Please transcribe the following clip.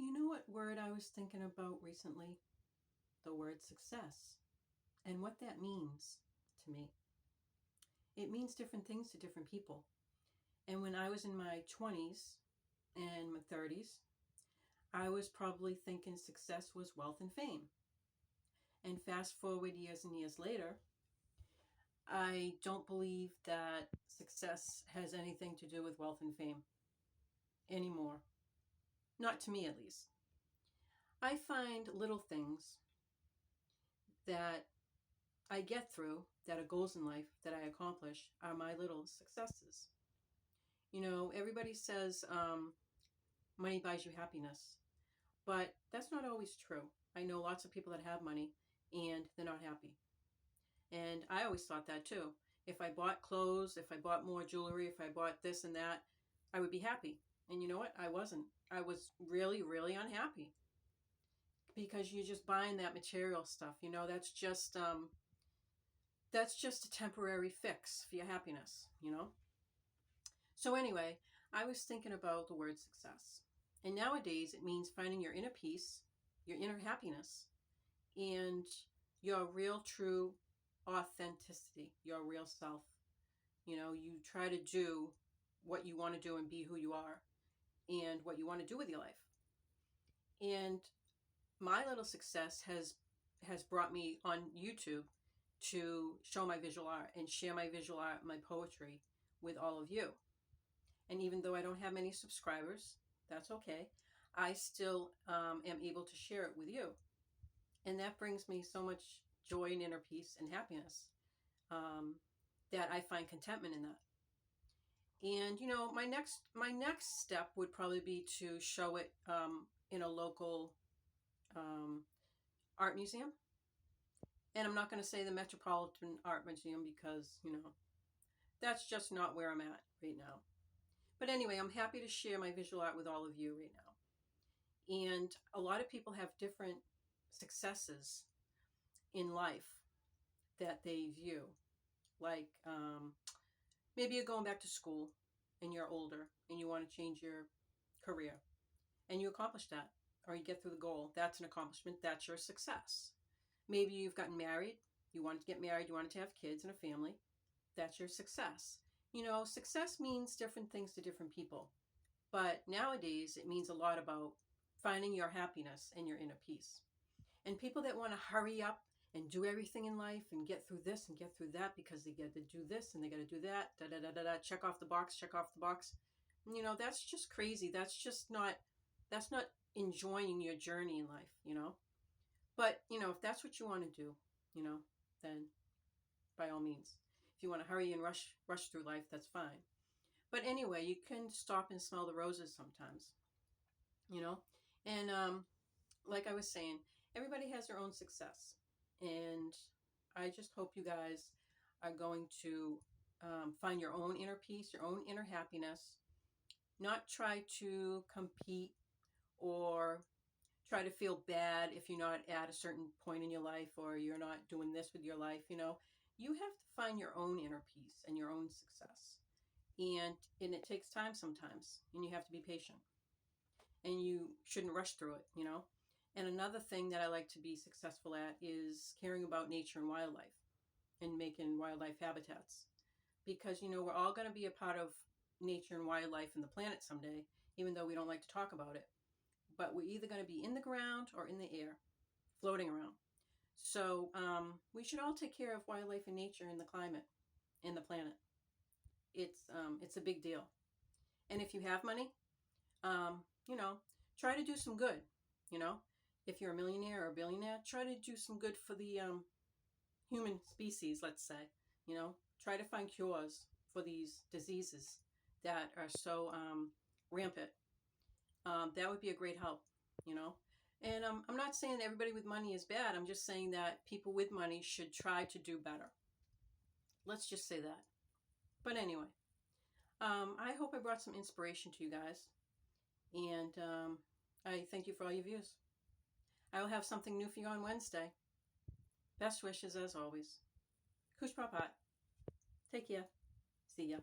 You know what word I was thinking about recently? The word success and what that means to me. It means different things to different people. And when I was in my 20s and my 30s, I was probably thinking success was wealth and fame. And fast forward years and years later, I don't believe that success has anything to do with wealth and fame anymore. Not to me, at least. I find little things that I get through, that are goals in life that I accomplish, are my little successes. You know, everybody says money buys you happiness, but that's not always true. I know lots of people that have money and they're not happy. And I always thought that too. If I bought clothes, if I bought more jewelry, if I bought this and that, I would be happy. And you know what? I wasn't. I was really, really unhappy because you're just buying that material stuff. You know, that's just a temporary fix for your happiness, you know? So anyway, I was thinking about the word success. And nowadays it means finding your inner peace, your inner happiness, and your real true authenticity, your real self. You know, you try to do what you want to do and be who you are and what you want to do with your life. And my little success has brought me on YouTube to show my visual art and share my visual art, my poetry with all of you. And even though I don't have many subscribers, that's okay. I still am able to share it with you. And that brings me so much joy and inner peace and happiness that I find contentment in that. And you know, my next step would probably be to show it in a local um, art museum. And I'm not going to say the Metropolitan Art Museum because, you know, that's just not where I'm at right now. But anyway, I'm happy to share my visual art with all of you right now. And a lot of people have different successes in life that they view. Like maybe you're going back to school and you're older and you want to change your career and you accomplish that or you get through the goal. That's an accomplishment. That's your success. Maybe you've gotten married. You wanted to get married. You wanted to have kids and a family. That's your success. You know, success means different things to different people. But nowadays, it means a lot about finding your happiness and your inner peace. And people that want to hurry up and do everything in life and get through this and get through that because they get to do this and they got to do that, da da da da da, check off the box, check off the box. You know, that's just crazy. That's not enjoying your journey in life, you know? But, you know, if that's what you want to do, you know, then by all means. If you want to hurry and rush through life, that's fine. But anyway, you can stop and smell the roses sometimes, you know? And like I was saying, everybody has their own success. And I just hope you guys are going to find your own inner peace, your own inner happiness, not try to compete or try to feel bad if you're not at a certain point in your life or you're not doing this with your life. You know, you have to find your own inner peace and your own success. And it takes time sometimes, and you have to be patient, and you shouldn't rush through it, you know. And another thing that I like to be successful at is caring about nature and wildlife and making wildlife habitats, because you know we're all going to be a part of nature and wildlife and the planet someday, even though we don't like to talk about it. But we're either going to be in the ground or in the air, floating around. So we should all take care of wildlife and nature and the climate and the planet. It's a big deal. And if you have money, you know, try to do some good. You know, if you're a millionaire or a billionaire, try to do some good for the human species. Let's say, you know, try to find cures for these diseases that are so rampant. That would be a great help. You know. And I'm not saying everybody with money is bad. I'm just saying that people with money should try to do better. Let's just say that. But anyway, I hope I brought some inspiration to you guys. And I thank you for all your views. I will have something new for you on Wednesday. Best wishes as always. Kuchpopart. Take care. See ya.